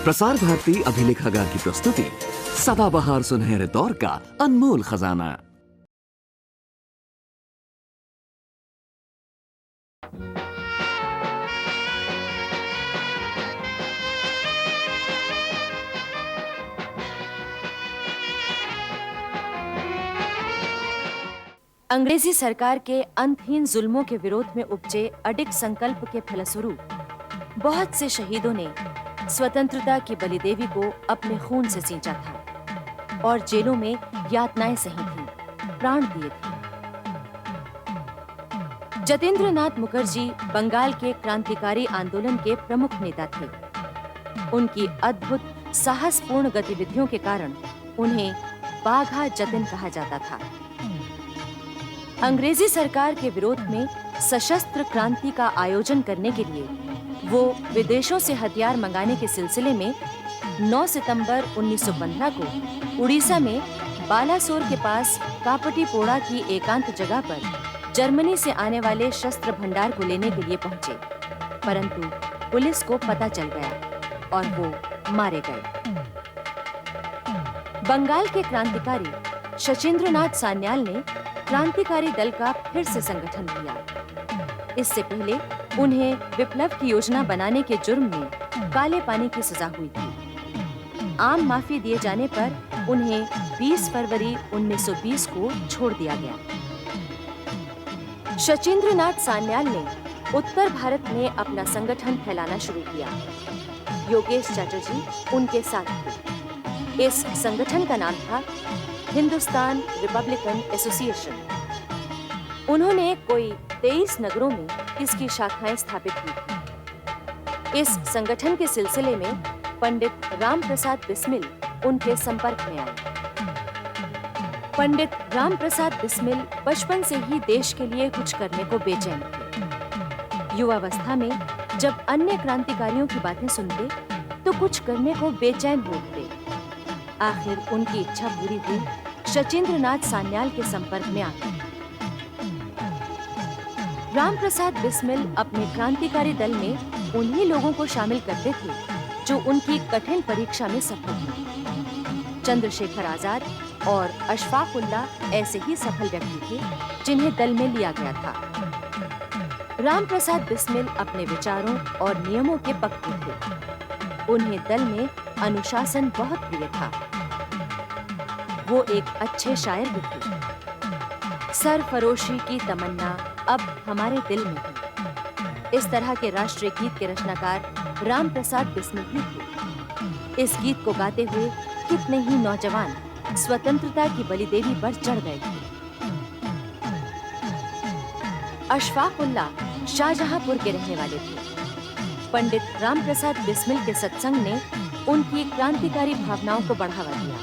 प्रसार भारती अभिलेखागार की प्रस्तुति सदाबहार सुनहरे दौर का अनमोल खजाना। अंग्रेजी सरकार के अंतहीन जुल्मों के विरोध में उपजे अडिग संकल्प के फलस्वरूप बहुत से शहीदों ने स्वतंत्रता की बलिदेवी को अपने खून से सींचा था और जेलों में यातनाएं सही थीं, प्राण दिए थे। जतेंद्र नाथ मुखर्जी बंगाल के क्रांतिकारी आंदोलन के प्रमुख नेता थे। उनकी अद्भुत साहसपूर्ण गतिविधियों के कारण उन्हें बाघा जतिन कहा जाता था। अंग्रेजी सरकार के विरोध में सशस्त्र क्रांति का आयोजन करने के लिए वो विदेशों से हथियार मंगाने के सिलसिले में 9 सितंबर 1915 को उड़ीसा में बालासोर के पास कापटीपोड़ा की एकांत जगह पर जर्मनी से आने वाले शस्त्र भंडार को लेने के लिए पहुंचे, परंतु पुलिस को पता चल गया और वो मारे गए। बंगाल के क्रांतिकारी शचीन्द्रनाथ सान्याल ने क्रांतिकारी दल का फिर से संगठन किया। इससे पहले उन्हें विप्लव की योजना बनाने के जुर्म में काले पानी की सजा हुई थी। आम माफी दिए जाने पर उन्हें 20 फरवरी 1920 को छोड़ दिया गया। शचीन्द्रनाथ सान्याल ने उत्तर भारत में अपना संगठन फैलाना शुरू किया। योगेश चटर्जी उनके साथ थे। इस संगठन का नाम था हिंदुस्तान रिपब्लिकन एसोसिएशन। उन्होंने कोई 23 नगरों में इसकी शाखाएं स्थापित की थी। इस संगठन के सिलसिले में पंडित राम प्रसाद बिस्मिल उनके संपर्क में आए। पंडित राम प्रसाद बिस्मिल बचपन से ही देश के लिए कुछ करने को बेचैन थे। युवावस्था में जब अन्य क्रांतिकारियों की बातें सुनते तो कुछ करने को बेचैन हो उठते। आखिर उनकी इच्छा पूरी हुई, शचीन्द्रनाथ सान्याल के संपर्क में आ गए। राम प्रसाद बिस्मिल अपने क्रांतिकारी दल में उन्हीं लोगों को शामिल करते थे जो उनकी कठिन परीक्षा में सफल हुए। चंद्रशेखर आजाद और अशफाक उल्लाह ऐसे ही सफल व्यक्ति थे जिन्हें दल में लिया गया था। राम प्रसाद बिस्मिल अपने विचारों और नियमों के पक्के थे। उन्हें दल में अनुशासन बहुत प्रिय था। वो एक अच्छे शायर भी थे। सरफरोशी की तमन्ना अब हमारे दिल में है, इस तरह के राष्ट्रीय गीत के रचनाकार राम प्रसाद बिस्मिल भी थे। इस गीत को गाते हुए कितने ही नौजवान स्वतंत्रता की बलिदेवी पर चढ़ गए थे। अशफाक उल्लाह शाहजहांपुर के रहने वाले थे। पंडित राम प्रसाद बिस्मिल के सत्संग ने उनकी क्रांतिकारी भावनाओं को बढ़ावा दिया।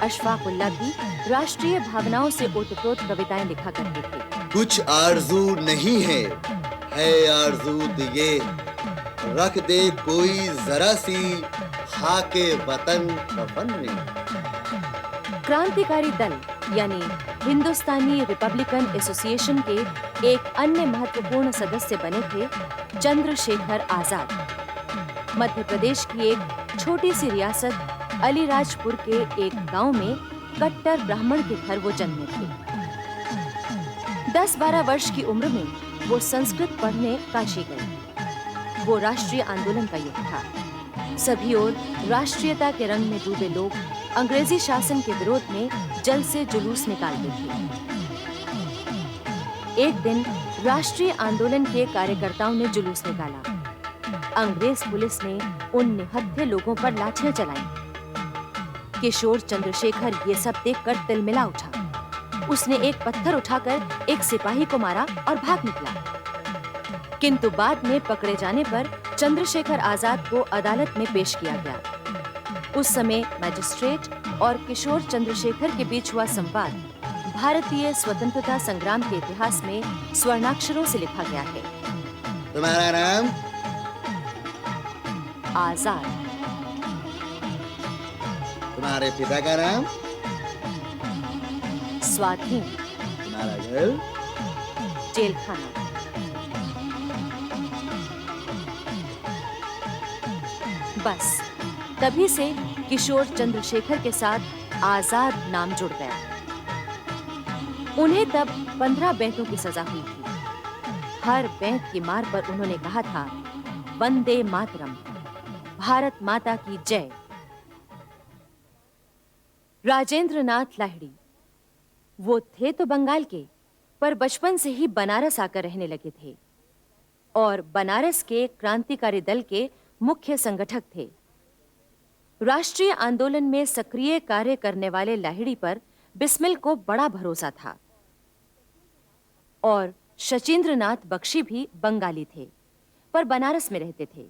अशफाक उल्लाह भी राष्ट्रीय भावनाओं से ओतप्रोत कविताएं लिखा करते थे। कुछ आरज़ू नहीं है आरज़ू दिए, रख दे कोई जरा सी खाके वतन कफन में। क्रांतिकारी दल यानी हिंदुस्तानी रिपब्लिकन एसोसिएशन के एक अन्य महत्वपूर्ण सदस्य बने थे चंद्रशेखर आजाद। मध्य प्रदेश की एक छोटी सी रियासत अलीराजपुर के एक गांव में कट्टर ब्राह्मण के घर वो जन्मे थे। 10-12 वर्ष की उम्र में वो संस्कृत पढ़ने काशी गए। वो राष्ट्रीय आंदोलन का युग था। सभी ओर राष्ट्रीयता के रंग में डूबे लोग अंग्रेजी शासन के विरोध में जलसे जुलूस निकालते थे। एक दिन राष्ट्रीय आंदोलन के कार्यकर्ताओं ने जुलूस निकाला। अंग्रेज पुलिस ने उन निहत्थे लोगों पर लाठियां चलाईं। किशोर चंद्रशेखर ये सब देखकर तिलमिला उठा। उसने एक पत्थर उठाकर एक सिपाही को मारा और भाग निकला। किंतु बाद में पकड़े जाने पर चंद्रशेखर आजाद को अदालत में पेश किया गया। उस समय मजिस्ट्रेट और किशोर चंद्रशेखर के बीच हुआ संवाद भारतीय स्वतंत्रता संग्राम के इतिहास में स्वर्णाक्षरों से लिखा गया है। तुम्हारा नाम? आजाद। तुम्हारे पिता का नाम? स्वाधीन। तुम्हारा घर? जेल खाना। बस तभी से किशोर चंद्रशेखर के साथ आजाद नाम जुड़ गया। उन्हें तब 15 बैंतों की सजा हुई थी। हर बैंत की मार पर उन्होंने कहा था, वंदे मातरम, भारत माता की जय। राजेंद्र नाथ लाहिड़ी, वो थे तो बंगाल के, पर बचपन से ही बनारस आकर रहने लगे थे और बनारस के क्रांतिकारी दल के मुख्य संगठक थे। राष्ट्रीय आंदोलन में सक्रिय कार्य करने वाले लाहिड़ी पर बिस्मिल को बड़ा भरोसा था और शचींद्रनाथ बख्शी भी बंगाली थे, पर बनारस में रहते थे।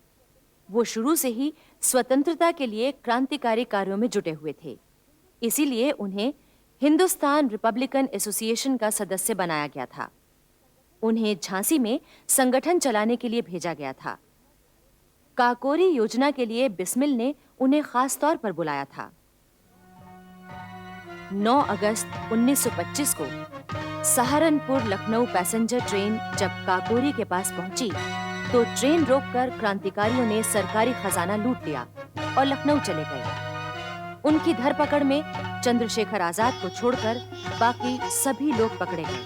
वो शुरू से ही स्वतंत्रता के लिए क्रांतिकारी कार्यों में जुटे हुए थे, इसीलिए उन्हें हिंदुस्तान रिपब्लिकन एसोसिएशन का सदस्य बनाया गया था। उन्हें झांसी में संगठन चलाने के लिए भेजा गया था। काकोरी योजना के लिए बिस्मिल ने उन्हें खास तौर पर बुलाया था। 9 अगस्त 1925 को सहारनपुर लखनऊ पैसेंजर ट्रेन जब काकोरी के पास पहुंची तो ट्रेन रोककर क्रांतिकारियों ने सरकारी खजाना लूट लिया और लखनऊ चले गए। उनकी धरपकड़ में चंद्रशेखर आजाद को छोड़कर बाकी सभी लोग पकड़े गए।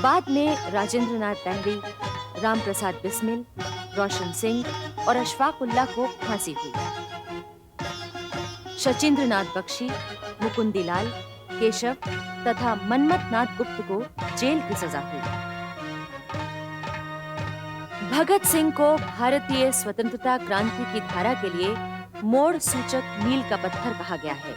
बाद में राजेंद्रनाथ लाहिड़ी, रामप्रसाद बिस्मिल, रोशन सिंह और अशफाकुल्लाह को फांसी हुई। शचींद्रनाथ बख्शी, मुकुंदीलाल, केशव तथा मनमथनाथ गुप्त को जेल की सजा हुई। भगत सिंह को भारतीय स्वतंत्रता क्रांति की धारा के लिए मोड़ सूचक मील का पत्थर कहा गया है।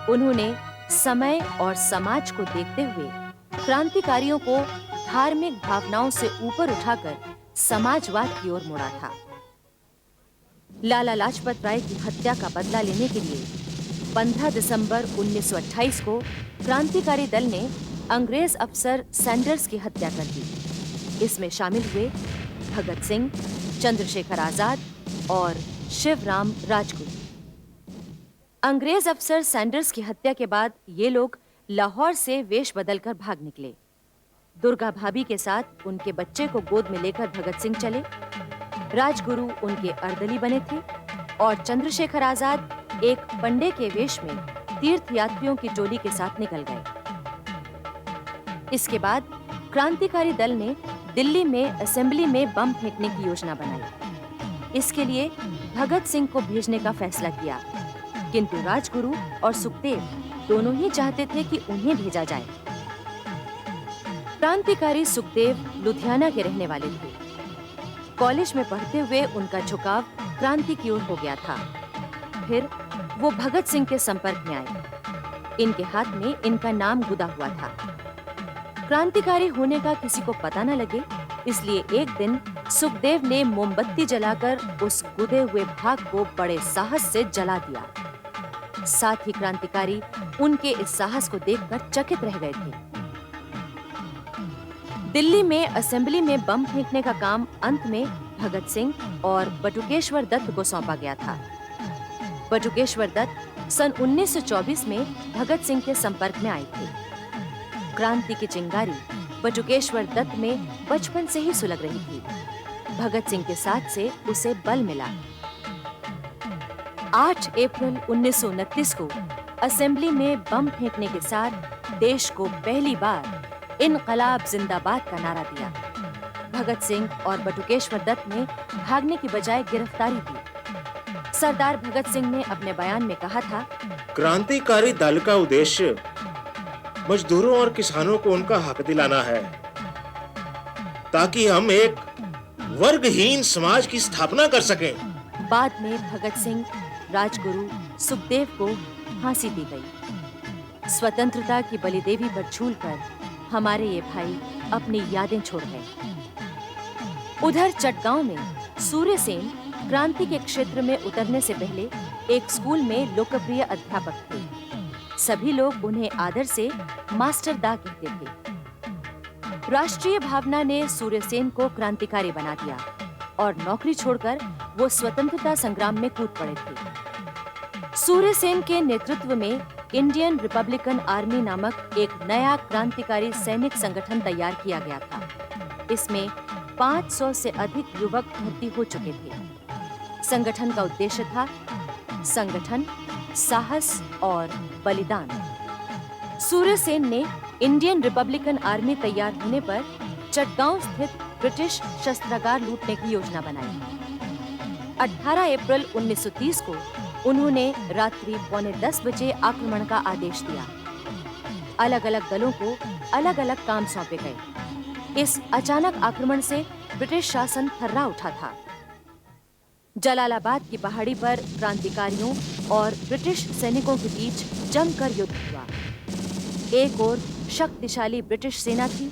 उन्होंने समय और समाज को देखते हुए क्रांतिकारियों को धार्मिक भावनाओं से ऊपर उठाकर समाजवाद की ओर मोड़ा था। लाला लाजपत राय की हत्या का बदला लेने के लिए 15 दिसंबर 1928 को क्रांतिकारी दल ने अंग्रेज अफसर सैंडर्स की हत्या कर दी। इसमें शामिल हुए भगत सिंह, चंद्रशेखर आजाद और शिवराम राजगुरु। अंग्रेज अफसर सैंडर्स की हत्या के बाद ये लोग लाहौर से वेश बदलकर भाग निकले। दुर्गा भाभी के साथ उनके बच्चे को गोद में लेकर भगत सिंह चले। राजगुरु उनके अर्दली बने थे और चंद्रशेखर आजाद एक पंडे के वेश में तीर्थ यात्रियों की टोली के साथ निकल गए। इसके बाद क्रांतिकारी दल ने दिल्ली में असेंबली में बम फेंकने की योजना बनाई। इसके लिए भगत सिंह को भेजने का फैसला किया, किंतु राजगुरु और सुखदेव दोनों ही चाहते थे कि उन्हें भेजा जाए। क्रांतिकारी सुखदेव लुधियाना के रहने वाले थे। कॉलेज में पढ़ते हुए उनका झुकाव क्रांति की ओर हो गया था। फिर वो भगत सिंह के संपर्क में आए। इनके हाथ में इनका नाम गुदा हुआ था। क्रांतिकारी होने का किसी को पता न लगे, इसलिए एक दिन सुखदेव ने मोमबत्ती जलाकर उस गुदे हुए भाग को बड़े साहस से जला दिया। साथ ही क्रांतिकारी उनके इस साहस को देखकर चकित रह गए थे। दिल्ली में असेंबली में बम फेंकने का काम अंत में भगत सिंह और बटुकेश्वर दत्त को सौंपा गया था। बटुकेश्वर दत्त सन 1924 में भगत सिंह के संपर्क में आए थे। क्रांति की चिंगारी बटुकेश्वर दत्त में बचपन से ही सुलग रही थी। भगत सिंह के साथ से उसे बल मिला। 8 अप्रैल 1929 को असेंबली में बम फेंकने के साथ देश को पहली बार इनकलाब जिंदाबाद का नारा दिया। भगत सिंह और बटुकेश्वर दत्त ने भागने की बजाय गिरफ्तारी दी। सरदार भगत सिंह ने अपने बयान में कहा था, क्रांतिकारी दल का उद्देश्य मजदूरों और किसानों को उनका हक दिलाना है, ताकि हम एक वर्गहीन समाज की स्थापना कर सकें। बाद में भगत सिंह, राजगुरु, सुखदेव को फांसी दी गई। स्वतंत्रता की बलिदेवी पर झूलकर हमारे ये भाई अपनी यादें छोड़ गए। उधर चटगांव में सूर्य सेन क्रांति के क्षेत्र में उतरने से पहले एक स्कूल में लोकप्रिय अध्यापक थे। सभी लोग उन्हें आदर से मास्टर दा कहते थे। राष्ट्रीय भावना ने सूर्य सेन को क्रांतिकारी बना दिया और नौकरी छोड़कर वो स्वतंत्रता संग्राम में कूद पड़े थे। सूर्य सेन के नेतृत्व में इंडियन रिपब्लिकन आर्मी नामक एक नया क्रांतिकारी सैनिक संगठन तैयार किया गया था। इसमें 500 से अधिक युवक भर्ती हो चुके थे। संगठन का उद्देश्य था संगठन, साहस और बलिदान। सूर्यसेन ने इंडियन रिपब्लिकन आर्मी तैयार होने पर चटगांव स्थित ब्रिटिश शस्त्रागार लूटने की योजना बनाई। 18 अप्रैल 1930 को उन्होंने रात्रि 9:45 बजे आक्रमण का आदेश दिया। अलग अलग दलों को अलग अलग काम सौंपे गए। इस अचानक आक्रमण से ब्रिटिश शासन थर्रा उठा था। जलालाबाद की पहाड़ी पर क्रांतिकारियों और ब्रिटिश सैनिकों के बीच जमकर युद्ध हुआ। एक ओर शक्तिशाली ब्रिटिश सेना थी,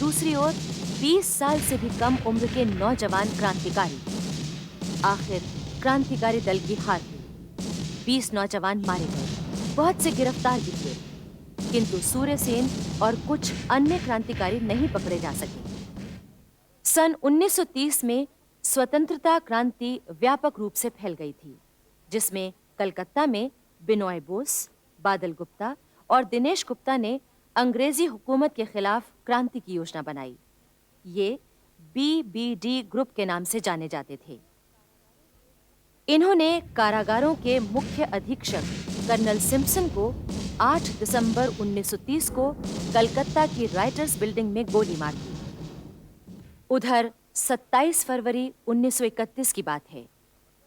दूसरी ओर 20 साल से भी कम उम्र के नौजवान क्रांतिकारी। आखिर क्रांतिकारी दल की हार हुई। 20 नौजवान मारे गए, बहुत से गिरफ्तार भी हुए, किंतु सूर्यसेन और कुछ अन्य क्रांतिकारी नहीं पकड़े जा सके। सन 1930 में स्वतंत्रता क्रांति व्यापक रूप से फैल गई थी, जिसमें कलकत्ता में बिनोय बोस, बादल गुप्ता और दिनेश गुप्ता ने अंग्रेजी हुकूमत के खिलाफ क्रांति की योजना बनाई। ये BBD ग्रुप के नाम से जाने जाते थे। इन्होंने कारागारों के मुख्य अधीक्षक कर्नल सिम्पसन को 8 दिसंबर 1930 को कलकत्ता की राइटर्स बिल्डिंग में गोली मार दी। उधर 27 फरवरी 1931 की बात है।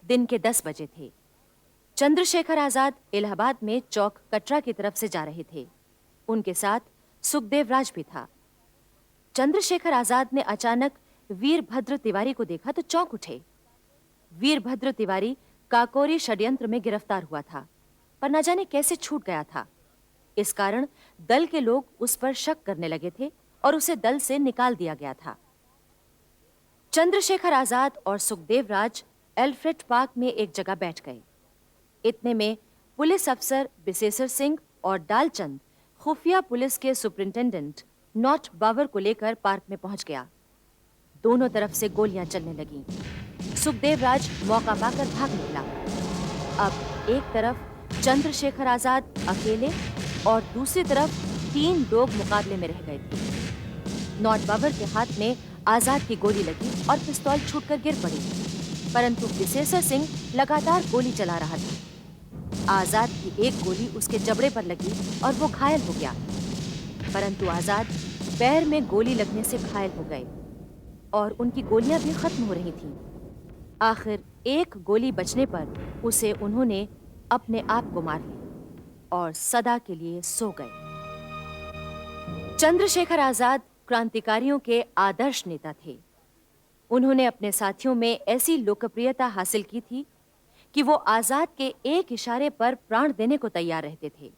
दिन के 10 बजे थे। चंद्रशेखर आजाद इलाहाबाद में चौक कटरा की तरफ से जा रहे थे। उनके साथ सुखदेव राज भी था। चंद्रशेखर आजाद ने अचानक वीरभद्र तिवारी को देखा तो चौंक उठे। वीरभद्र तिवारी काकोरी षड्यंत्र में गिरफ्तार हुआ था, पर न जाने कैसे छूट गया था। इस कारण दल के लोग उस पर शक करने लगे थे और उसे दल से निकाल दिया गया था। चंद्रशेखर आजाद और सुखदेव राज एल्फ्रेड पार्क में एक जगह बैठ गए। इतने में पुलिस अफसर बिसेसर सिंह और डालचंद खुफिया पुलिस के सुपरिंटेंडेंट नॉट बावर को लेकर पार्क में पहुंच गया। दोनों तरफ से गोलियां चलने लगीं। सुखदेव राज मौका पाकर भाग निकला। अब एक तरफ चंद्रशेखर आजाद अकेले और दूसरी तरफ 3 लोग मुकाबले में रह गए थे। नॉट बावर के हाथ में आजाद की गोली लगी और पिस्तौल छूटकर गिर पड़ी, परंतु विशेषर सिंह लगातार गोली चला रहा था। आजाद की एक गोली उसके जबड़े पर लगी और वो घायल हो गया, परंतु आजाद पैर में गोली लगने से घायल हो गए और उनकी गोलियां भी खत्म हो रही थीं। आखिर एक गोली बचने पर उसे उन्होंने अपने आप को मार लिया और सदा के लिए सो गए। चंद्रशेखर आजाद क्रांतिकारियों के आदर्श नेता थे। उन्होंने अपने साथियों में ऐसी लोकप्रियता हासिल की थी कि वो आजाद के एक इशारे पर प्राण देने को तैयार रहते थे।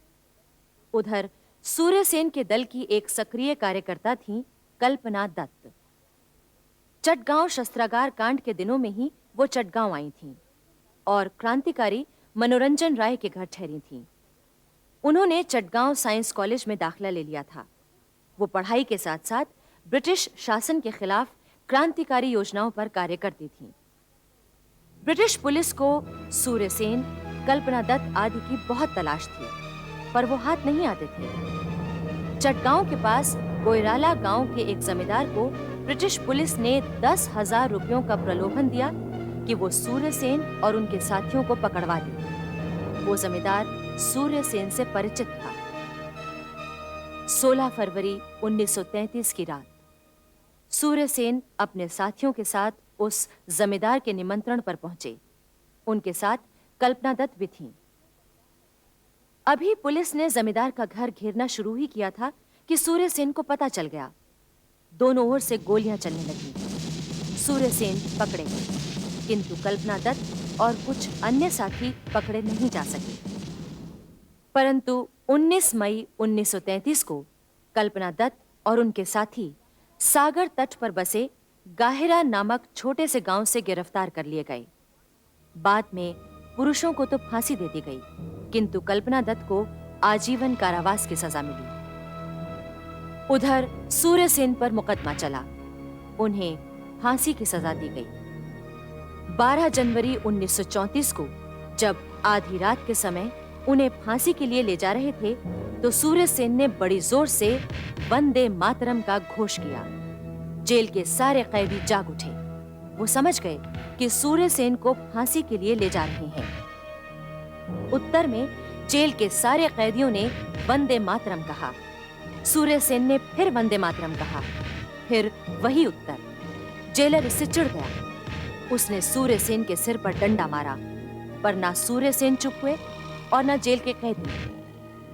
उधर सूर्यसेन के दल की एक सक्रिय कार्यकर्ता थीं कल्पना दत्त। चटगांव शस्त्रागार कांड के दिनों में ही वो चटगांव आई थीं और क्रांतिकारी मनोरंजन राय के घर ठहरी थीं। उन्होंने चटगांव साइंस कॉलेज में दाखिला ले लिया था। वो पढ़ाई के साथ साथ ब्रिटिश शासन के खिलाफ क्रांतिकारी योजनाओं पर कार्य करती थीं। ब्रिटिश पुलिस को सूर्यसेन, कल्पना दत्त आदि की बहुत तलाश थी, पर वो हाथ नहीं आते थे। चटगांव के पास कोयराला गांव के एक जमींदार को ब्रिटिश पुलिस ने 10,000 रुपयों का प्रलोभन दिया कि वो सूर्यसेन और उनके साथियों को पकड़वा दे। वो जमींदार सूर्यसेन से परिचित था। 16 फरवरी 1933 की रात सूर्यसेन अपने साथियों के साथ उस जमींदार के निमंत्रण पर पहुंचे। उनके साथ कल्पना दत्त भी थीं। अभी पुलिस ने जमींदार का घर घेरना शुरू ही किया था कि सूर्यसेन को पता चल गया। दोनों ओर से गोलियां चलने लगीं। सूर्यसेन पकड़े गए, किंतु कल्पना दत्त और कुछ अन्य साथी पकड़े नहीं जा सके। परंतु 19 मई 1933 को कल्पना दत्त और उनके साथी सागर तट पर बसे गाहिरा नामक छोटे से गांव से गिरफ्तार कर लिए गए। बाद में पुरुषों को तो फांसी दे दी गई, किंतु कल्पना दत्त को आजीवन कारावास की सजा मिली। उधर सूर्यसेन पर मुकदमा चला। उन्हें फांसी की सजा दी गई। 12 जनवरी 1934 को जब आधी रात के समय उन्हें फांसी के लिए ले जा रहे थे, तो सूर्यसेन ने बड़ी जोर से वंदे मातरम का घोष किया। जेल के सारे कैदी जाग उठे। वो समझ गए कि सूर्यसेन को फांसी के लिए ले जा रहे हैं। उत्तर में जेल के सारे कैदियों ने वंदे मातरम कहा। सूर्यसेन ने फिर वंदे मातरम कहा। फिर वही उत्तर। जेलर इससे चिढ़ गया। उसने सूर्यसेन के सिर पर डंडा मारा, पर ना सूर्यसेन चुप हुए और ना जेल के कैदी।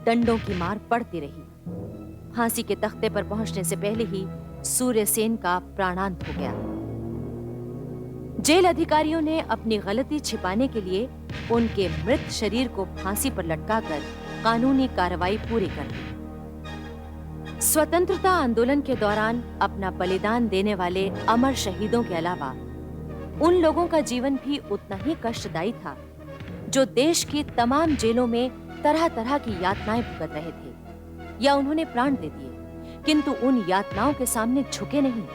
डंडों की मार पड़ती रही। फांसी के तख्ते पर पहुंचने से पहले ही सूर्यसेन का प्राणांत हो गया। जेल अधिकारियों ने अपनी गलती छिपाने के लिए उनके मृत शरीर को फांसी पर लटकाकर कानूनी कार्रवाई पूरी कर दी। स्वतंत्रता आंदोलन के दौरान अपना बलिदान देने वाले अमर शहीदों के अलावा उन लोगों का जीवन भी उतना ही कष्टदायी था जो देश की तमाम जेलों में तरह तरह की यातनाएं भुगत रहे थे या उन्होंने प्राण दे दिए, किंतु उन यातनाओं के सामने झुके नहीं।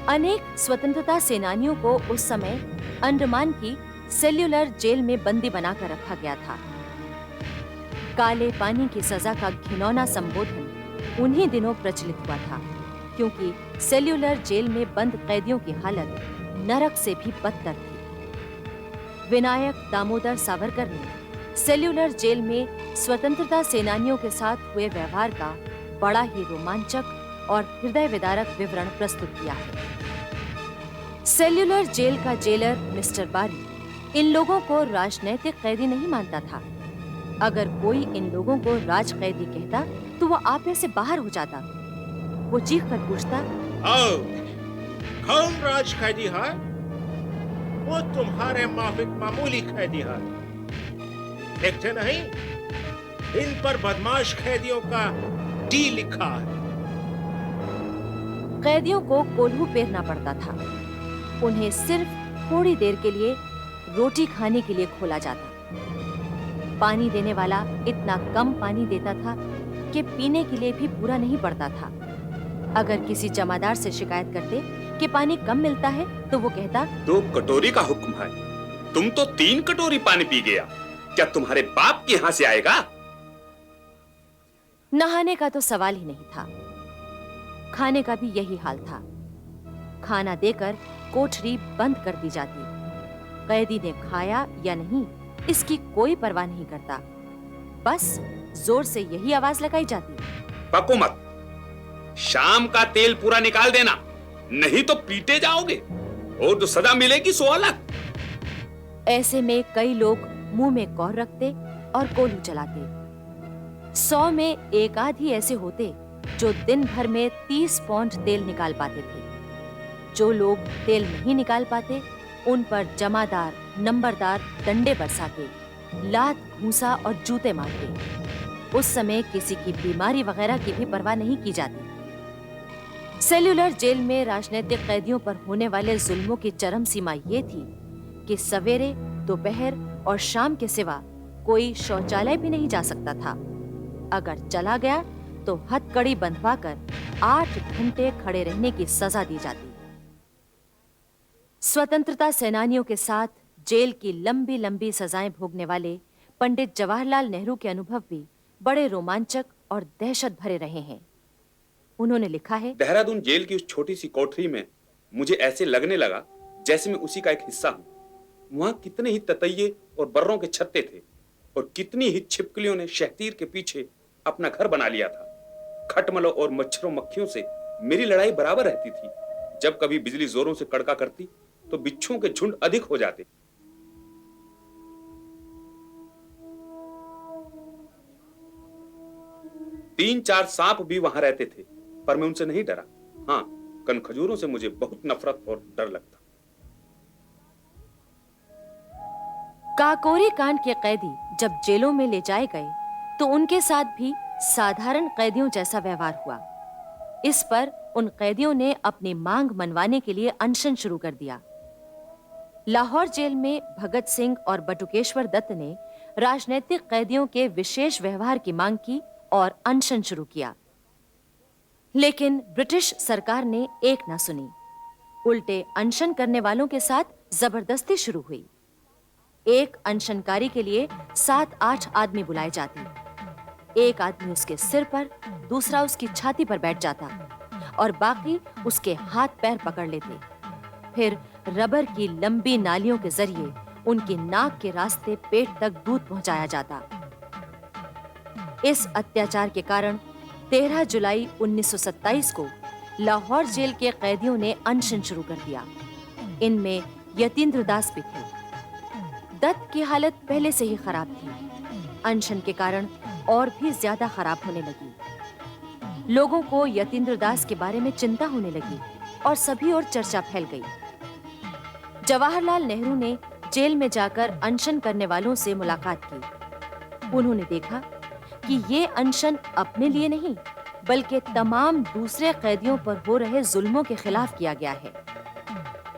अनेक स्वतंत्रता सेनानियों को उस समय अंडमान की सेल्युलर जेल में बंदी बनाकर रखा गया था। काले पानी की सजा का घिनौना संबोधन उन्हीं दिनों प्रचलित हुआ था, क्योंकि सेल्युलर जेल में बंद कैदियों की हालत नरक से भी बदतर थी। विनायक दामोदर सावरकर ने सेल्युलर जेल में स्वतंत्रता सेनानियों के साथ हुए व्यवहार का बड़ा ही रोमांचक और हृदय विदारक विवरण प्रस्तुत किया है। सेल्युलर जेल का जेलर मिस्टर बारी इन लोगों को राजनैतिक कैदी नहीं मानता था। अगर कोई इन लोगों को राज कैदी कहता तो वो आप में से बाहर हो जाता। वो चीख कर पूछता, आओ, कौन राज कैदी है? वो तुम्हारे माफिक मामूली कैदी है। देखते नहीं, इन पर बदमाश कैदियों का डी लिखा है। कैदियों को कोल्हू पेरना पड़ता था। उन्हें सिर्फ थोड़ी देर के लिए रोटी खाने के लिए खोला जाता। पानी देने वाला इतना कम पानी देता था कि पीने के लिए भी पूरा नहीं पड़ता था। अगर किसी जमादार से शिकायत करते कि पानी कम मिलता है तो वो कहता, 2 कटोरी का हुक्म है, तुम तो 3 कटोरी पानी पी गया, क्या तुम्हारे बाप के यहां से आएगा? नहाने का तो सवाल ही नहीं था। खाने का भी यही हाल था। खाना देकर कोठरी बंद कर दी जाती। कैदी ने खाया या नहीं इसकी कोई परवाह नहीं करता, बस जोर से यही आवाज लगाई जाती, पको मत, शाम का तेल पूरा निकाल देना, नहीं तो पीटे जाओगे और जो सजा मिलेगी सो अलग। ऐसे में कई लोग मुंह में कौर रखते और कोल्हू चलाते। 100 में एक आध ही ऐसे होते जो दिन भर में 30 पौंड तेल निकाल पाते थे। जो लोग तेल नहीं निकाल पाते उन पर जमादार नंबरदार डंडे बरसाते, लात घूंसा और जूते मारते। उस समय किसी की बीमारी वगैरह की भी परवाह नहीं की जाती। सेल्युलर जेल में राजनीतिक कैदियों पर होने वाले जुल्मों की चरम सीमा ये थी कि सवेरे, दोपहर और शाम के सिवा कोई शौचालय भी नहीं जा सकता था। अगर चला गया तो हथकड़ी बंधवाकर 8 घंटे खड़े रहने की सजा दी जाती। स्वतंत्रता सेनानियों के साथ जेल की लंबी लंबी सजाएं भोगने वाले पंडित जवाहरलाल नेहरू के अनुभव भी बड़े रोमांचक और दहशत भरे रहे हैं। उन्होंने लिखा है, देहरादून जेल की उस छोटी सी कोठरी में मुझे ऐसे लगने लगा जैसे मैं उसी का एक हिस्सा हूं। वहां कितने ही ततैये और बर्रों के छत्ते थे और कितनी ही छिपकलियों ने शहतीर के पीछे अपना घर बना लिया था। खटमलों और मच्छरों मक्खियों से मेरी लड़ाई बराबर रहती थी। जब कभी बिजली जोरों से कड़का करती तो बिच्छुओं के झुंड अधिक हो जाते। तीन चार सांप भी वहां रहते थे, पर मैं उनसे नहीं डरा। हाँ, कनखजूरों से मुझे बहुत नफरत और डर लगता। काकोरी कांड के कैदी जब जेलों में ले जाए गए तो उनके साथ भी साधारण कैदियों जैसा व्यवहार हुआ। इस पर उन कैदियों ने अपनी मांग मनवाने के लिए अनशन शुरू कर दिया। लाहौर जेल में भगत सिंह और बटुकेश्वर दत्त ने राजनीतिक कैदियों के विशेष व्यवहार की मांग की और अनशन शुरू किया, लेकिन ब्रिटिश सरकार ने एक न सुनी। उल्टे अनशन करने वालों के साथ जबरदस्ती शुरू हुई। एक अनशनकारी के लिए 7-8 आदमी बुलाए जाते। एक आदमी उसके सिर पर, दूसरा उसकी छाती पर बैठ जाता और बाकी उसके हाथ पैर पकड़ लेते। फिर रबर की लंबी नालियों के जरिए उनकी नाक के रास्ते पेट तक दूध पहुंचाया जाता। इस अत्याचार के कारण 13 जुलाई 1927 को लाहौर जेल के कैदियों ने अनशन शुरू कर दिया। इनमें यतीन्द्र दास भी थे। दत्त की हालत पहले से ही खराब थी। अनशन के कारण और भी ज्यादा खराब होने लगी। लोगों को यतीन्द्र दास के बारे में चिंता होने लगी और सभी ओर चर्चा फैल गई। जवाहरलाल नेहरू ने जेल में जाकर अनशन करने वालों से मुलाकात की। उन्होंने देखा कि ये अनशन अपने लिए नहीं बल्कि तमाम दूसरे कैदियों पर हो रहे जुल्मों के खिलाफ किया गया है।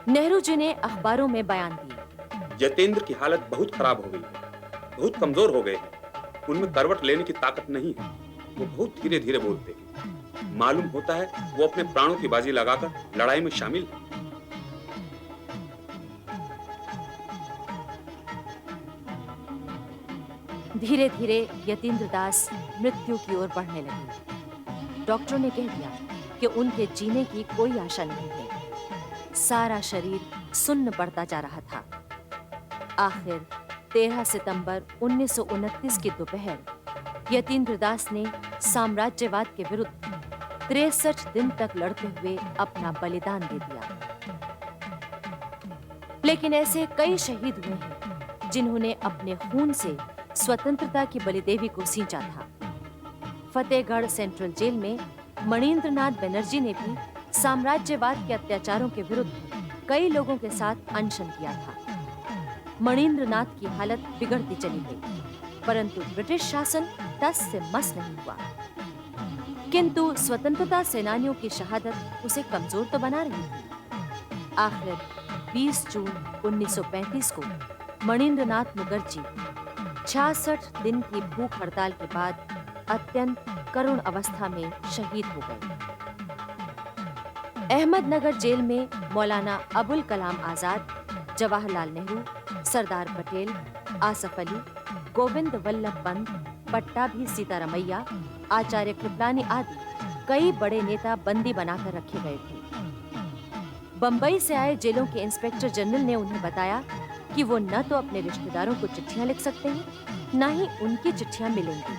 नेहरू जी ने अखबारों में बयान दिए। यतेंद्र की हालत बहुत खराब हो गई है, बहुत कमजोर हो गए हैं। उनमें करवट लेने की ताकत नहीं है। वो बहुत धीरे धीरे बोलते हैं। मालूम होता है वो अपने प्राणों की बाजी लगाकर लड़ाई में शामिल है। धीरे धीरे यतीन्द्र दास मृत्यु की ओर बढ़ने लगे। डॉक्टरों ने कह दिया कि उनके जीने की कोई आशा नहीं है। सारा शरीर सुन्न पड़ता जा रहा था। आखिर 13 सितंबर 1929 की दोपहर यतीन्द्र दास ने साम्राज्यवाद के विरुद्ध 63 दिन तक लड़ते हुए अपना बलिदान दे दिया। लेकिन ऐसे कई शहीद हुए हैं जिन्होंने अपने खून से स्वतंत्रता की बलिदेवी को सींचा था। फतेहगढ़ सेंट्रल जेल में मणिन्द्रनाथ बनर्जी ने भी साम्राज्यवाद के अत्याचारों के विरुद्ध कई लोगों के साथ अनशन किया था। मणिन्द्रनाथ की हालत बिगड़ती चली गई, परंतु ब्रिटिश शासन टस से मस नहीं हुआ। किंतु स्वतंत्रता सेनानियों की शहादत उसे कमजोर तो बना रही थी। आखिर 20 जून 1935 को मणिन्द्रनाथ मुखर्जी 66 दिन की भूख हड़ताल के बाद अत्यंत करुण अवस्था में शहीद हो गए। अहमदनगर जेल में मौलाना अबुल कलाम आजाद, जवाहरलाल नेहरू, सरदार पटेल, आसफ अली, गोविंद वल्लभ पंत, पट्टाभी सीतारमैया, आचार्य कृपलानी आदि कई बड़े नेता बंदी बनाकर रखे गए थे। बंबई से आए जेलों के इंस्पेक्टर जनरल ने उन्हें बताया कि वो न तो अपने रिश्तेदारों को चिट्ठियां लिख सकते हैं, न ही उनकी चिट्ठियां मिलेंगी,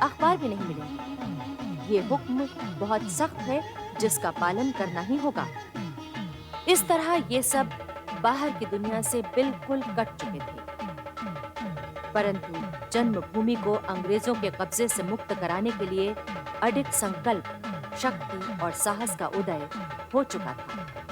अखबार भी नहीं मिलेंगे। ये हुक्म बहुत सख्त है जिसका पालन करना ही होगा। इस तरह ये सब बाहर की दुनिया से बिल्कुल कट चुके थे। परंतु जन्मभूमि को अंग्रेजों के कब्जे से मुक्त कराने के लिए अडिग संकल्प, शक्ति और साहस का उदय हो चुका था।